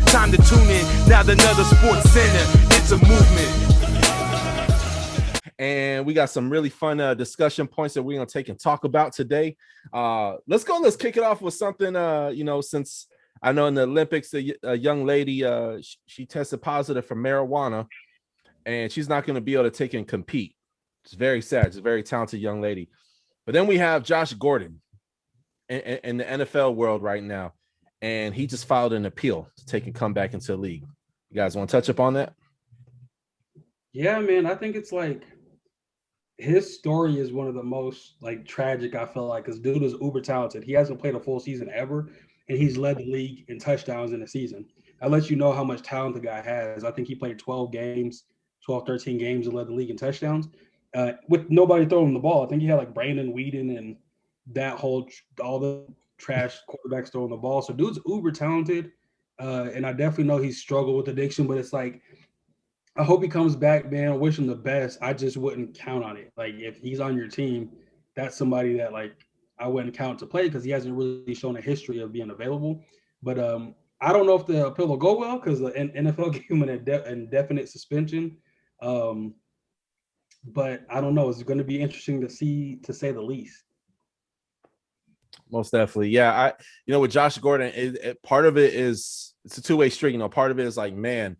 time to tune in. Now another sports center, it's a movement. And we got some really fun discussion points that we're going to take and talk about today. Let's kick it off with something, since I know in the Olympics, a young lady, she tested positive for marijuana, and she's not going to be able to take and compete. It's very sad. She's a very talented young lady. But then we have Josh Gordon in the NFL world right now, and he just filed an appeal to take and come back into the league. You guys want to touch up on that? Yeah, man, I think it's like his story is one of the most like tragic, I feel like, because dude is uber talented. He hasn't played a full season ever, and he's led the league in touchdowns in a season. That lets you know how much talent the guy has. I think he played 12 games, 13 games, and led the league in touchdowns with nobody throwing the ball. I think he had like Brandon Whedon and all the trash quarterbacks throwing the ball. So dude's uber talented, and I definitely know he's struggled with addiction, but it's like, I hope he comes back, man. I wish him the best. I just wouldn't count on it. Like, if he's on your team, that's somebody that, like, I wouldn't count to play because he hasn't really shown a history of being available. But I don't know if the appeal will go well because the NFL gave him an indefinite suspension. But I don't know. It's going to be interesting to see, to say the least. Most definitely. Yeah. With Josh Gordon, part of it is it's a two-way street. Part of it is like, man,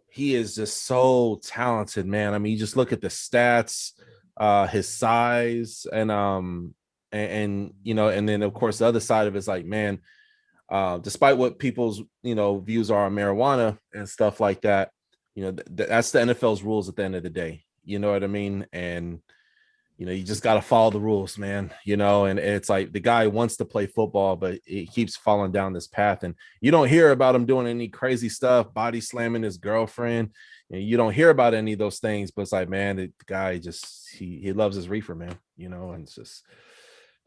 he is just so talented, man. I mean, you just look at the stats, his size, and then of course the other side of it is like, man, despite what people's views are on marijuana and stuff like that, that's the NFL's rules at the end of the day. You know what I mean? And you just got to follow the rules, man, and it's like the guy wants to play football, but he keeps falling down this path. And you don't hear about him doing any crazy stuff, body slamming his girlfriend. And you don't hear about any of those things, but it's like, man, the guy just, he loves his reefer, man, and it's just,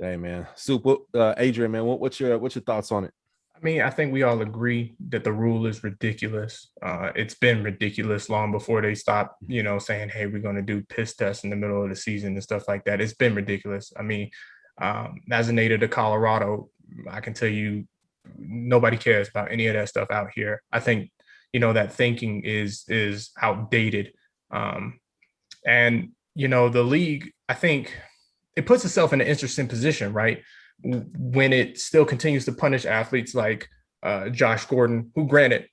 dang, man. Adrian, man, what's your thoughts on it? I mean, I think we all agree that the rule is ridiculous. It's been ridiculous long before they stopped, saying, hey, we're going to do piss tests in the middle of the season and stuff like that. It's been ridiculous. I mean, as a native to Colorado, I can tell you nobody cares about any of that stuff out here. I think, that thinking is outdated. And the league, I think it puts itself in an interesting position, right? When it still continues to punish athletes like Josh Gordon, who, granted,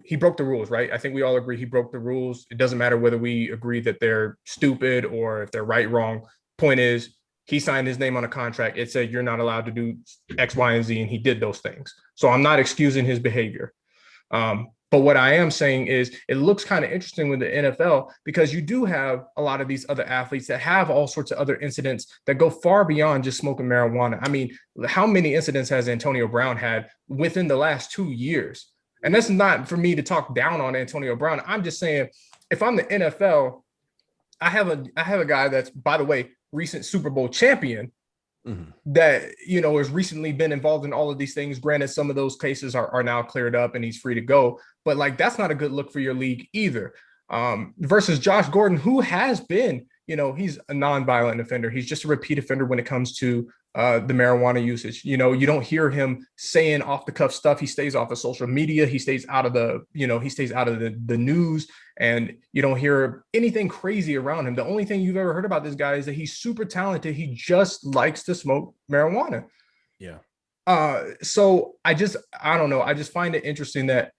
he broke the rules, right? I think we all agree he broke the rules. It doesn't matter whether we agree that they're stupid or if they're right, wrong. Point is, he signed his name on a contract. It said you're not allowed to do X, Y, and Z, and he did those things. So I'm not excusing his behavior. But what I am saying is it looks kind of interesting with the NFL because you do have a lot of these other athletes that have all sorts of other incidents that go far beyond just smoking marijuana. I mean, how many incidents has Antonio Brown had within the last 2 years? And that's not for me to talk down on Antonio Brown. I'm just saying, if I'm the NFL, I have a guy that's, by the way, recent Super Bowl champion, that, has recently been involved in all of these things. Granted, some of those cases are now cleared up and he's free to go, but like, that's not a good look for your league either. Versus Josh Gordon, who has been, he's a non-violent offender. He's just a repeat offender when it comes to the marijuana usage. You don't hear him saying off the cuff stuff. He stays off of social media. He stays out of the news, and you don't hear anything crazy around him. The only thing you've ever heard about this guy is that he's super talented. He just likes to smoke marijuana. Yeah. So I don't know. I just find it interesting that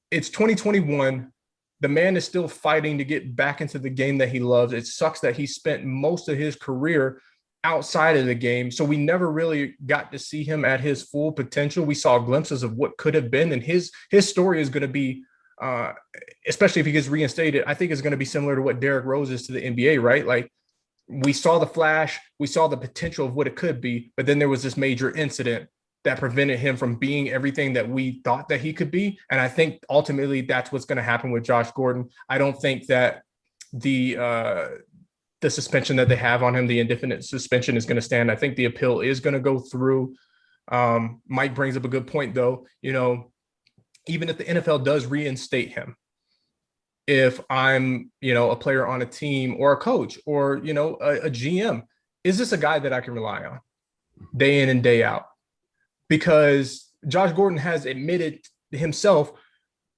it's 2021. The man is still fighting to get back into the game that he loves. It sucks that he spent most of his career outside of the game, so we never really got to see him at his full potential. We saw glimpses of what could have been, and his story is going to be, especially if he gets reinstated, I think it's going to be similar to what Derrick Rose is to the NBA, right? Like, we saw the flash, we saw the potential of what it could be, but then there was this major incident that prevented him from being everything that we thought that he could be. And I think ultimately that's what's going to happen with Josh Gordon. I don't think that the suspension that they have on him, the indefinite suspension, is going to stand. I think the appeal is going to go through. Mike brings up a good point, though. Even if the NFL does reinstate him, if I'm, a player on a team or a coach or, a GM, is this a guy that I can rely on day in and day out? Because Josh Gordon has admitted himself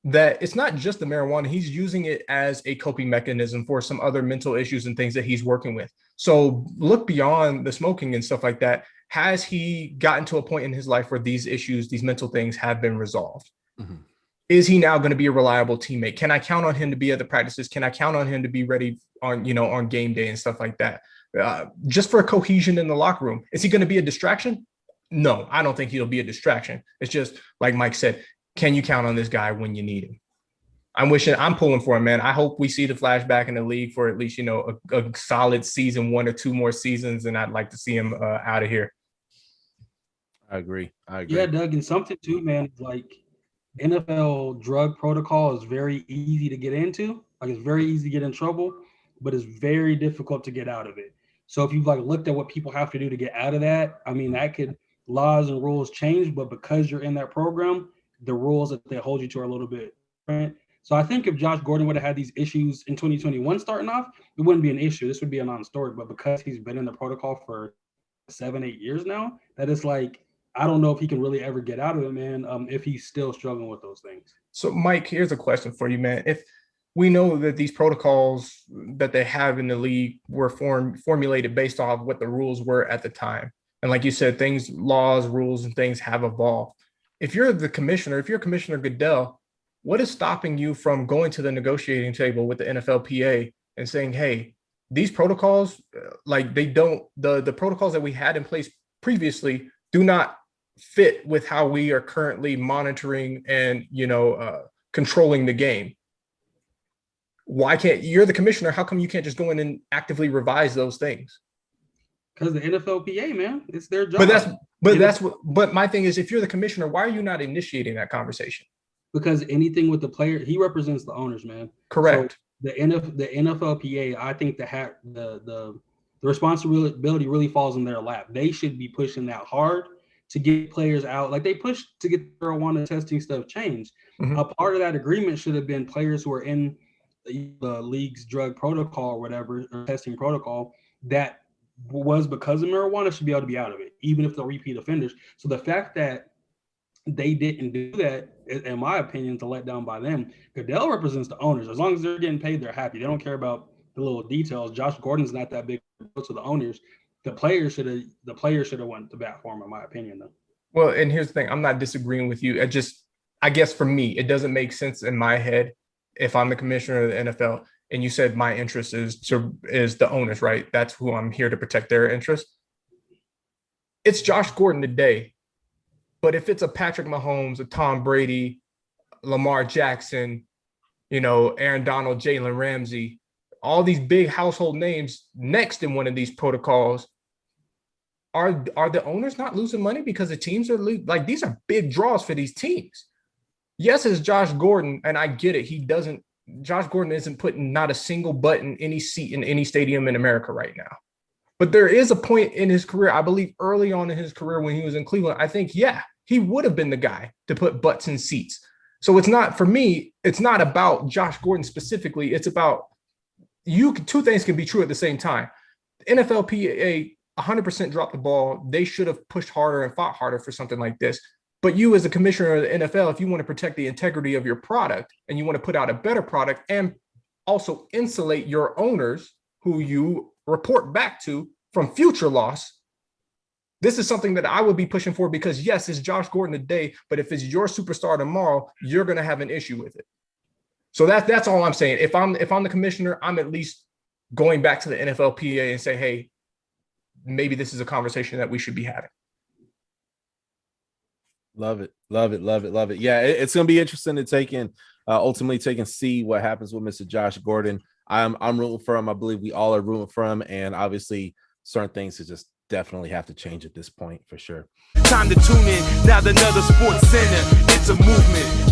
that it's not just the marijuana. He's using it as a coping mechanism for some other mental issues and things that he's working with. So look beyond the smoking and stuff like that. Has he gotten to a point in his life where these issues, these mental things have been resolved? Mm-hmm. Is he now going to be a reliable teammate? Can I count on him to be at the practices? Can I count on him to be ready on, on game day and stuff like that? Just for cohesion in the locker room. Is he going to be a distraction? No, I don't think he'll be a distraction. It's just like Mike said, can you count on this guy when you need him? I'm pulling for him, man. I hope we see the flashback in the league for at least, a solid season, 1 or 2 more seasons. And I'd like to see him out of here. I agree. Yeah, Doug, and something too, man, like NFL drug protocol is very easy to get into. Like it's very easy to get in trouble, but it's very difficult to get out of it. So if you've looked at what people have to do to get out of that, I mean, that could laws and rules change, but because you're in that program, the rules that they hold you to are a little bit different. So I think if Josh Gordon would have had these issues in 2021 starting off, it wouldn't be an issue. This would be a non-story. But because he's been in the protocol for 7-8 years now, that is I don't know if he can really ever get out of it, man, if he's still struggling with those things. So, Mike, here's a question for you, man. If we know that these protocols that they have in the league were formulated based off what the rules were at the time, and like you said, laws, rules, and things have evolved. If you're Commissioner Goodell, what is stopping you from going to the negotiating table with the NFLPA and saying, hey, these protocols, the protocols that we had in place previously do not fit with how we are currently monitoring and, controlling the game. Why can't you're the commissioner? How come you can't just go in and actively revise those things? Because the NFLPA, man, it's their job. But my thing is, if you're the commissioner, why are you not initiating that conversation? Because anything with the player, he represents the owners, man. Correct. So the NFLPA, I think the responsibility really falls in their lap. They should be pushing that hard to get players out. Like they pushed to get marijuana testing stuff changed. Mm-hmm. A part of that agreement should have been players who are in the league's drug protocol or whatever, or testing protocol, that was because of marijuana should be able to be out of it, even if they're repeat offenders. So the fact that they didn't do that, in my opinion, is a letdown by them. Goodell represents the owners. As long as they're getting paid, they're happy. They don't care about the little details. Josh Gordon's not that big to the owners. The players should have went to bat for him, in my opinion, though. Well, and here's the thing. I'm not disagreeing with you. I guess for me, it doesn't make sense in my head if I'm the commissioner of the NFL and you said my interest is the owners, right? That's who I'm here to protect their interest. It's Josh Gordon today. But if it's a Patrick Mahomes, a Tom Brady, Lamar Jackson, Aaron Donald, Jalen Ramsey, all these big household names next in one of these protocols, are the owners not losing money because the teams are these are big draws for these teams? Yes, it's Josh Gordon, and I get it. Josh Gordon isn't putting not a single butt in any seat in any stadium in America right now. But there is a point in his career, I believe early on in his career when he was in Cleveland, I think, he would have been the guy to put butts in seats. So it's not, for me, it's not about Josh Gordon specifically. It's about two things can be true at the same time. The NFLPA 100% dropped the ball. They should have pushed harder and fought harder for something like this. But you as a commissioner of the NFL, if you want to protect the integrity of your product and you want to put out a better product and also insulate your owners who you report back to from future loss, this is something that I would be pushing for because, yes, it's Josh Gordon today, but if it's your superstar tomorrow, you're going to have an issue with it. So that's all I'm saying. If I'm the commissioner, I'm at least going back to the NFLPA and say, hey, maybe this is a conversation that we should be having. Love it. Yeah, it's going to be interesting to ultimately see what happens with Mr. Josh Gordon. I'm rooting for him. I believe we all are rooting for him. And obviously certain things to just definitely have to change at this point for sure. Time to tune in. Now another sports center. It's a movement.